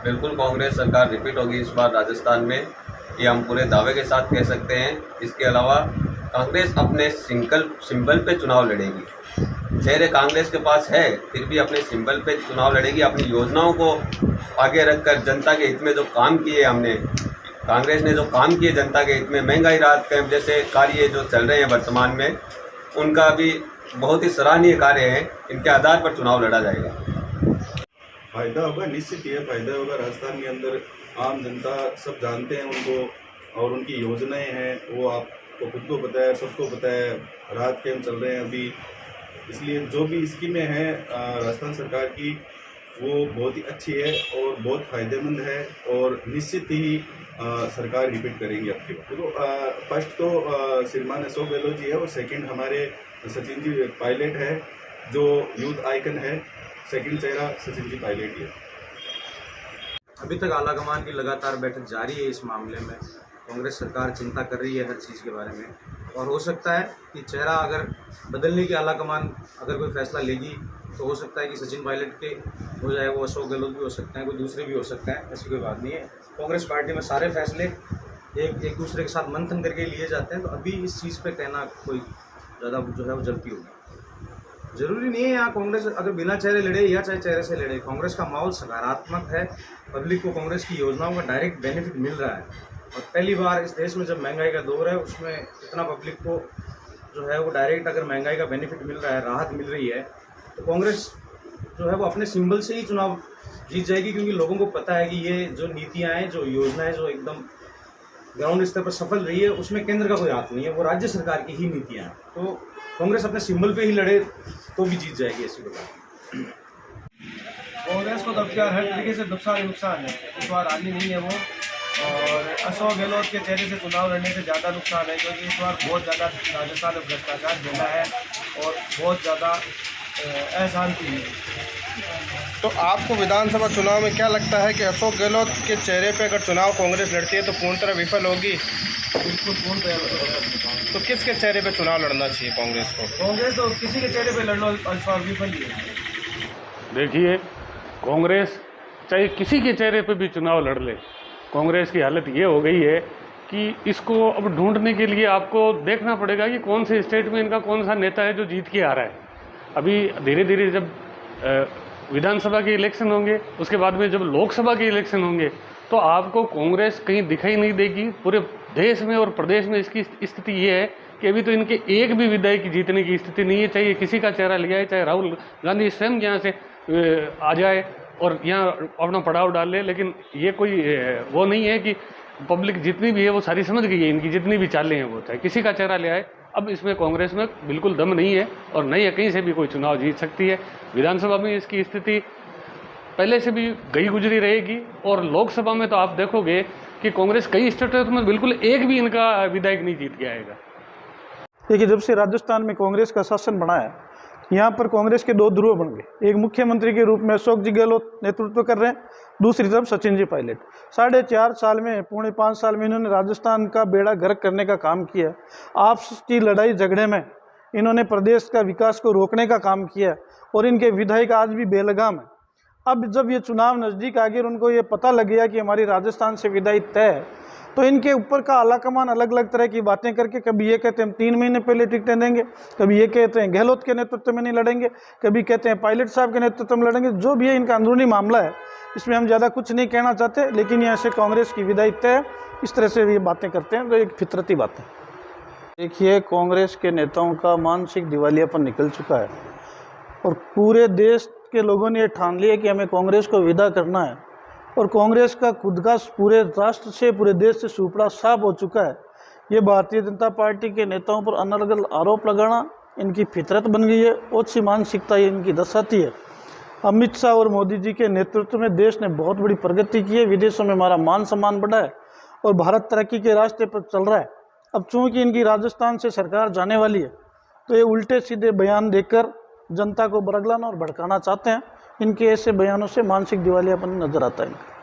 बिल्कुल कांग्रेस सरकार रिपीट होगी इस बार राजस्थान में, ये हम पूरे दावे के साथ कह सकते हैं। इसके अलावा कांग्रेस अपने सिंबल पे चुनाव लड़ेगी। चेहरे कांग्रेस के पास है, फिर भी अपने सिंबल पे चुनाव लड़ेगी। अपनी योजनाओं को आगे रखकर जनता के हित में जो काम किए हमने, कांग्रेस ने जो काम किए जनता के हित में, महंगाई राहत कैंप जैसे कार्य जो चल रहे हैं वर्तमान में, उनका भी बहुत ही सराहनीय कार्य है। इनके आधार पर चुनाव लड़ा जाएगा। फायदा होगा, निश्चित ही फायदा होगा। राजस्थान के अंदर आम जनता सब जानते हैं उनको, और उनकी योजनाएं हैं वो आपको खुद को पता है, सबको पता है। राहत कैंप चल रहे हैं अभी, इसलिए जो भी स्कीमें हैं राजस्थान सरकार की वो बहुत ही अच्छी है और बहुत फ़ायदेमंद है, और निश्चित ही सरकार रिपीट करेंगी आपकी। तो फर्स्ट तो श्रीमान अशोक गहलोत जी है, और सेकंड हमारे सचिन जी पायलट है जो यूथ आइकन है। सेकंड चेहरा सचिन जी पायलट ही है। अभी तक आलाकमान की लगातार बैठक जारी है। इस मामले में कांग्रेस सरकार चिंता कर रही है हर चीज़ के बारे में, और हो सकता है कि चेहरा अगर बदलने की आलाकमान अगर कोई फैसला लेगी तो हो सकता है कि सचिन पायलट के हो जाए, वो अशोक गहलोत भी हो सकते हैं, कोई दूसरे भी हो सकते हैं। ऐसी कोई बात नहीं है। कांग्रेस पार्टी में सारे फैसले एक दूसरे के साथ मंथन करके लिए जाते हैं, तो अभी इस चीज़ पे कहना कोई ज़्यादा जो है वो जल्दी होगी। ज़रूरी नहीं है यहाँ कांग्रेस अगर बिना चेहरे लड़े या चाहे चेहरे से लड़े, कांग्रेस का माहौल सकारात्मक है। पब्लिक को कांग्रेस की योजनाओं का डायरेक्ट बेनिफिट मिल रहा है, और पहली बार इस देश में जब महंगाई का दौर है उसमें इतना पब्लिक को जो है वो डायरेक्ट अगर महंगाई का बेनिफिट मिल रहा है, राहत मिल रही है, तो कांग्रेस जो है वो अपने सिंबल से ही चुनाव जीत जाएगी। क्योंकि लोगों को पता है कि ये जो नीतियाँ हैं, जो योजनाएं जो एकदम ग्राउंड स्तर पर सफल रही है, उसमें केंद्र का कोई हाथ नहीं है, वो राज्य सरकार की ही नीतियाँ हैं। तो कांग्रेस अपने सिंबल पे ही लड़े तो भी जीत जाएगी, ऐसी बात। कांग्रेस को तो अब हर तरीके से नुकसान है, इस बार आनी नहीं है वो। और अशोक गहलोत के चेहरे से चुनाव लड़ने से ज़्यादा नुकसान है, क्योंकि इस बार बहुत ज़्यादा राजस्थान में भ्रष्टाचार झेला है और बहुत ज़्यादा अशांति है। तो आपको विधानसभा चुनाव में क्या लगता है कि अशोक गहलोत के चेहरे पे अगर चुनाव कांग्रेस लड़ती है तो पूर्ण तरह विफल होगी? बिल्कुल पूर्ण तरह। तो किसके चेहरे पे चुनाव लड़ना चाहिए कांग्रेस को? कांग्रेस तो किसी के चेहरे पे लड़ना इस बार विफल ही है। देखिए, कांग्रेस चाहे किसी के चेहरे पे भी चुनाव लड़ ले, कांग्रेस की हालत ये हो गई है कि इसको अब ढूंढने के लिए आपको देखना पड़ेगा कि कौन से स्टेट में इनका कौन सा नेता है जो जीत के आ रहा है। अभी धीरे धीरे जब विधानसभा के इलेक्शन होंगे, उसके बाद में जब लोकसभा के इलेक्शन होंगे, तो आपको कांग्रेस कहीं दिखाई नहीं देगी। पूरे देश में और प्रदेश में इसकी स्थिति ये है कि अभी तो इनके एक भी विधायक जीतने की स्थिति नहीं है। चाहे किसी का चेहरा ले आए, चाहे राहुल गांधी स्वयं यहाँ से आ जाए और यहाँ अपना पड़ाव डाल ले, लेकिन ये कोई वो नहीं है कि पब्लिक जितनी भी है वो सारी समझ गई है इनकी जितनी भी चालें हैं वो, चाहे किसी का चेहरा ले आए। अब इसमें कांग्रेस में बिल्कुल दम नहीं है, और नहीं है कहीं से भी कोई चुनाव जीत सकती है। विधानसभा में इसकी स्थिति पहले से भी गई गुजरी रहेगी, और लोकसभा में तो आप देखोगे कि कांग्रेस कई स्टेटों में बिल्कुल एक भी इनका विधायक नहीं जीत के आएगा। देखिए, जब से राजस्थान में कांग्रेस का शासन बना है, यहाँ पर कांग्रेस के दो ध्रुव बन गए। एक मुख्यमंत्री के रूप में अशोक जी गहलोत नेतृत्व कर रहे हैं, दूसरी तरफ सचिन जी पायलट। 4.5 साल में, पौने 5 साल में इन्होंने राजस्थान का बेड़ा गर्क करने का काम किया। आपस की लड़ाई झगड़े में इन्होंने प्रदेश का विकास को रोकने का काम किया, और इनके विधायक आज भी बेलगाम है। अब जब ये चुनाव नज़दीक आ गए, उनको ये पता लग गया कि हमारी राजस्थान से विदाई तय है, तो इनके ऊपर का आलाकमान अलग अलग तरह की बातें करके, कभी ये कहते हैं हम 3 महीने पहले टिकटें देंगे, कभी ये कहते हैं गहलोत के नेतृत्व में नहीं लड़ेंगे, कभी कहते हैं पायलट साहब के नेतृत्व में लड़ेंगे। जो भी है इनका अंदरूनी मामला है, इसमें हम ज़्यादा कुछ नहीं कहना चाहते, लेकिन यहाँ से कांग्रेस की विदाई तय, इस तरह से ये बातें करते हैं, तो एक फितरती बात है। देखिए, कांग्रेस के नेताओं का मानसिक दिवालियापन निकल चुका है, और पूरे देश के लोगों ने ये ठान लिया कि हमें कांग्रेस को विदा करना है, और कांग्रेस का खुद का पूरे राष्ट्र से, पूरे देश से सुपड़ा साफ हो चुका है। ये भारतीय जनता पार्टी के नेताओं पर अनर्गल आरोप लगाना इनकी फितरत बन गई है, ओछी मानसिकता ये इनकी दर्शाती है। अमित शाह और मोदी जी के नेतृत्व में देश ने बहुत बड़ी प्रगति की है, विदेशों में हमारा मान सम्मान बढ़ा है, और भारत तरक्की के रास्ते पर चल रहा है। अब चूँकि इनकी राजस्थान से सरकार जाने वाली है, तो ये उल्टे सीधे बयान देकर जनता को बरगलाना और भड़काना चाहते हैं। इनके ऐसे बयानों से मानसिक दिवालियापन नजर आता है इनका।